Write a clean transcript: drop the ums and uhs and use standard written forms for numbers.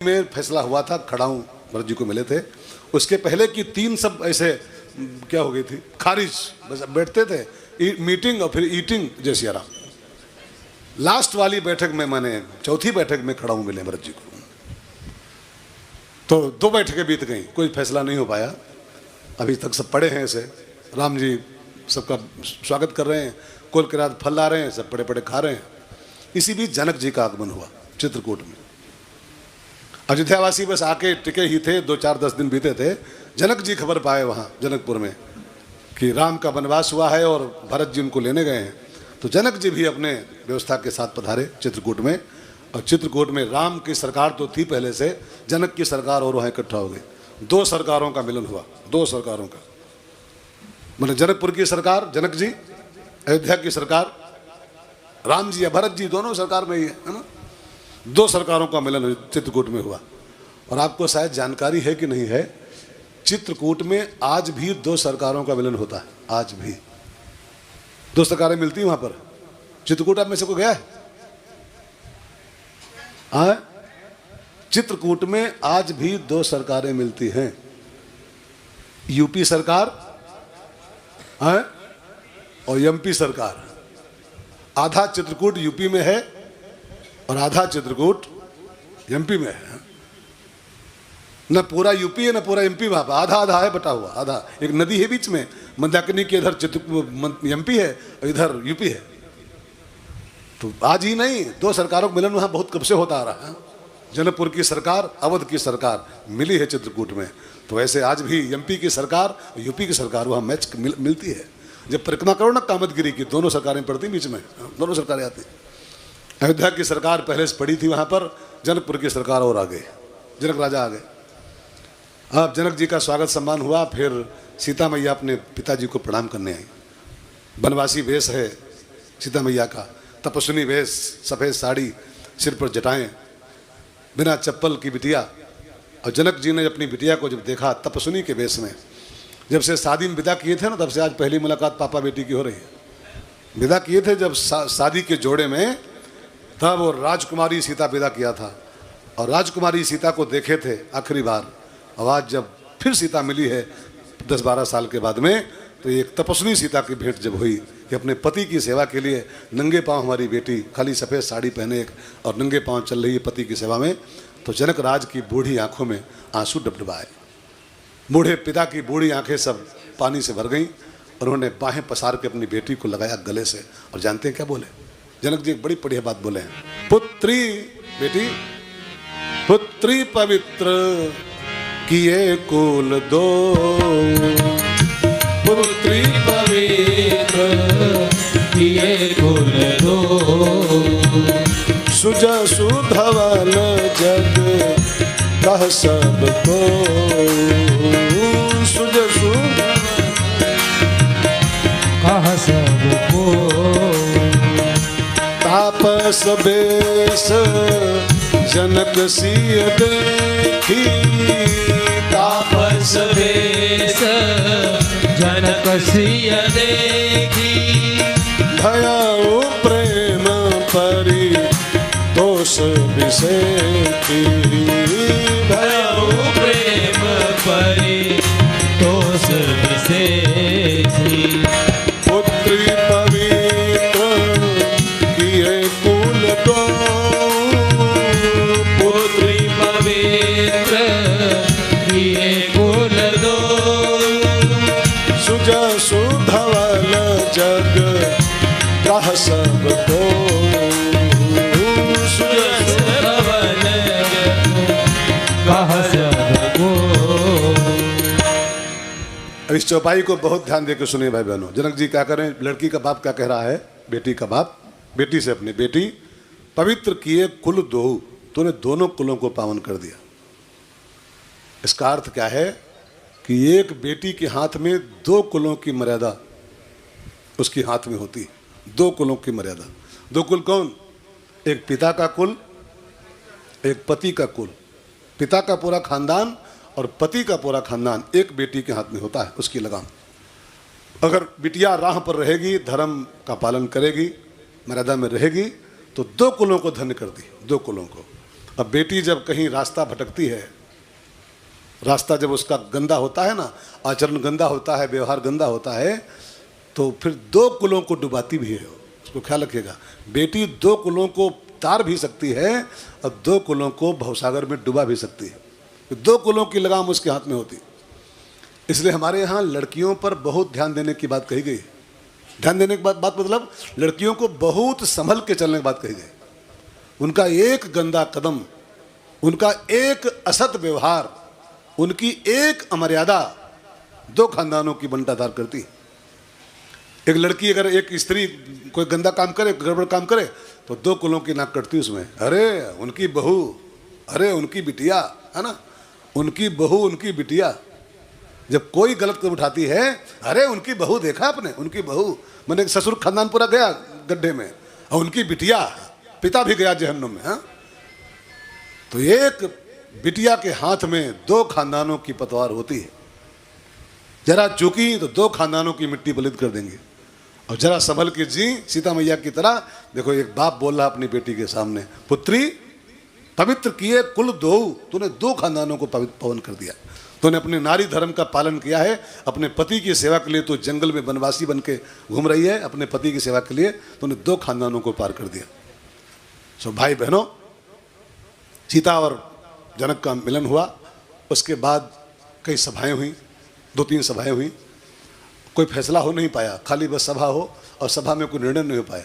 में फैसला हुआ था, खड़ाऊं भरत जी को मिले थे। उसके पहले की 3 सब ऐसे क्या हो गई थी, खारिज, बस बैठते थे मीटिंग और फिर ईटिंग जय सिया राम। लास्ट वाली बैठक में, मैंने चौथी बैठक में खड़ाऊं मिले भरत जी को, तो 2 बैठकें बीत गई, कोई फैसला नहीं हो पाया। अभी तक सब पड़े हैं ऐसे, राम जी सबका स्वागत कर रहे हैं, कुल के रात फल ला रहे हैं, सब पड़े पड़े खा रहे हैं। इसी बीच जनक जी का आगमन हुआ चित्रकूट में। अयोध्यावासी बस आके टिके ही थे, 2-4-10 दिन बीते थे, जनक जी खबर पाए वहाँ जनकपुर में कि राम का वनवास हुआ है और भरत जी उनको लेने गए हैं। तो जनक जी भी अपने व्यवस्था के साथ पधारे चित्रकूट में, और चित्रकूट में राम की सरकार तो थी पहले से, जनक की सरकार और वहाँ इकट्ठा हो गई। 2 सरकारों का मिलन हुआ, 2 सरकारों का, मतलब जनकपुर की सरकार जनक जी, अयोध्या की सरकार राम जी या भरत जी, दोनों सरकार में ही है ना। 2 सरकारों का मिलन चित्रकूट में हुआ। और आपको शायद जानकारी है कि नहीं है, चित्रकूट में आज भी 2 सरकारों का मिलन होता है, आज भी 2 सरकारें मिलती हैं वहां पर। चित्रकूट आप में से कोई गया है? चित्रकूट में आज भी 2 सरकारें मिलती हैं, यूपी सरकार और एमपी सरकार। आधा चित्रकूट यूपी में है और आधा चित्रकूट एमपी में है। न पूरा यूपी है न पूरा एमपी, वहां पर आधा आधा है, बटा हुआ आधा। एक नदी है बीच में, मंदाकिनी के इधर एमपी है और इधर यूपी है। तो आज ही नहीं, 2 सरकारों का मिलन वहां बहुत कब से होता आ रहा है। जनकपुर की सरकार, अवध की सरकार मिली है चित्रकूट में। तो ऐसे आज भी एमपी की सरकार और यूपी की सरकार वहाँ मैच मिलती है। जब परिक्रमा करो ना कामतगिरी की, दोनों सरकारें पड़ती बीच में, दोनों सरकारें आती। अयोध्या की सरकार पहले से पड़ी थी वहाँ पर, जनकपुर की सरकार और आ गई, जनक राजा आ गए। अब जनक जी का स्वागत सम्मान हुआ। फिर सीता मैया अपने पिताजी को प्रणाम करने आई। वनवासी वेश है सीता मैया का, तपस्विनी वेश, सफ़ेद साड़ी, सिर पर जटाएं, बिना चप्पल की बिटिया। और जनक जी ने अपनी बिटिया को जब देखा तपस्विनी के वेश में, जब से शादी में विदा किए थे ना, तब से आज पहली मुलाकात पापा बेटी की हो रही है। विदा किए थे जब शादी के जोड़े में, तब वो राजकुमारी सीता विदा किया था और राजकुमारी सीता को देखे थे आखिरी बार। और आज जब फिर सीता मिली है 10-12 साल के बाद में, तो एक तपस्विनी सीता की भेंट जब हुई कि अपने पति की सेवा के लिए नंगे पांव हमारी बेटी, खाली सफ़ेद साड़ी पहने और नंगे पांव चल रही है पति की सेवा में, तो जनक राज की बूढ़ी आंखों में आंसू डबडबाए। बूढ़े पिता की बूढ़ी आंखें सब पानी से भर गईं और उन्होंने बाहें पसार के अपनी बेटी को लगाया गले से। और जानते हैं क्या बोले जनक जी? एक बड़ी बढ़िया बात बोले हैं, पुत्री, बेटी, पुत्री पवित्र किए कुल दो, पुत्री पवित्र किए कुल दो, सुजसु धवल जग कह सबको, सुजसु कह सबको, तापस बेस जनक सिय देखी, तापस बेस जनक सिय देखी, भयाउ प्रेम परि तोष विषेखी, भयाउ प्रेम परि तोष विषेखी, पुत्री पवित्र किए कुल दो, पुत्री पवित्र किए कुल दो, सुजसु धवल जग कह सबको, सुजसु धवल कह सबको। अब इस चौपाई को बहुत ध्यान देकर सुनिए भाई बहनों। जनक जी क्या करें, लड़की का बाप क्या कह रहा है, बेटी का बाप बेटी से अपनी, बेटी पवित्र किए कुल दो, तूने दोनों कुलों को पावन कर दिया। इसका अर्थ क्या है कि एक बेटी के हाथ में 2 कुलों की मर्यादा उसके हाथ में होती है, 2 कुलों की मर्यादा। 2 कुल कौन? एक पिता का कुल, एक पति का कुल। पिता का पूरा खानदान और पति का पूरा खानदान एक बेटी के हाथ में होता है, उसकी लगाम। अगर बिटिया राह पर रहेगी, धर्म का पालन करेगी, मर्यादा में रहेगी, तो 2 कुलों को धन्य कर दी, 2 कुलों को। अब बेटी जब कहीं रास्ता भटकती है, रास्ता जब उसका गंदा होता है ना, आचरण गंदा होता है, व्यवहार गंदा होता है, तो फिर 2 कुलों को डुबाती भी है। उसको ख्याल रखिएगा, बेटी 2 कुलों को तार भी सकती है और 2 कुलों को भवसागर में डुबा भी सकती है। 2 कुलों की लगाम उसके हाथ में होती। इसलिए हमारे यहाँ लड़कियों पर बहुत ध्यान देने की बात कही गई। ध्यान देने की बात मतलब लड़कियों को बहुत संभल के चलने की बात कही गई। उनका एक गंदा कदम, उनका एक असत व्यवहार, उनकी एक अमर्यादा 2 खानदानों की बंटाधार करती है। एक लड़की अगर एक स्त्री कोई गंदा काम करे, गड़बड़ काम करे, तो 2 कुलों की नाक कटती उसमें। अरे उनकी बहू, अरे उनकी बिटिया, है ना, उनकी बहू, उनकी बिटिया। जब कोई गलत कदम उठाती है, अरे उनकी बहू, देखा आपने, उनकी बहू, मैंने ससुर खानदान पूरा गया गड्ढे में, और उनकी बिटिया, पिता भी गया जहन्नुम में। हाँ, तो एक बिटिया के हाथ में 2 खानदानों की पतवार होती है। जरा चूकी तो 2 खानदानों की मिट्टी पलित कर देंगे। और जरा संभल के जी, सीता मैया की तरह। देखो एक बाप बोल रहा अपनी बेटी के सामने, पुत्री पवित्र किए कुल 2, तूने 2 खानदानों को पवन कर दिया। तूने अपने नारी धर्म का पालन किया है। अपने पति की सेवा के लिए तो जंगल में वनवासी बन के घूम रही है, अपने पति की सेवा के लिए तूने 2 खानदानों को पार कर दिया। सो भाई बहनों, सीता और जनक का मिलन हुआ। उसके बाद कई सभाएं हुई, 2-3 सभाएं हुई। कोई फैसला हो नहीं पाया, खाली बस सभा हो और सभा में कोई निर्णय नहीं हो पाया।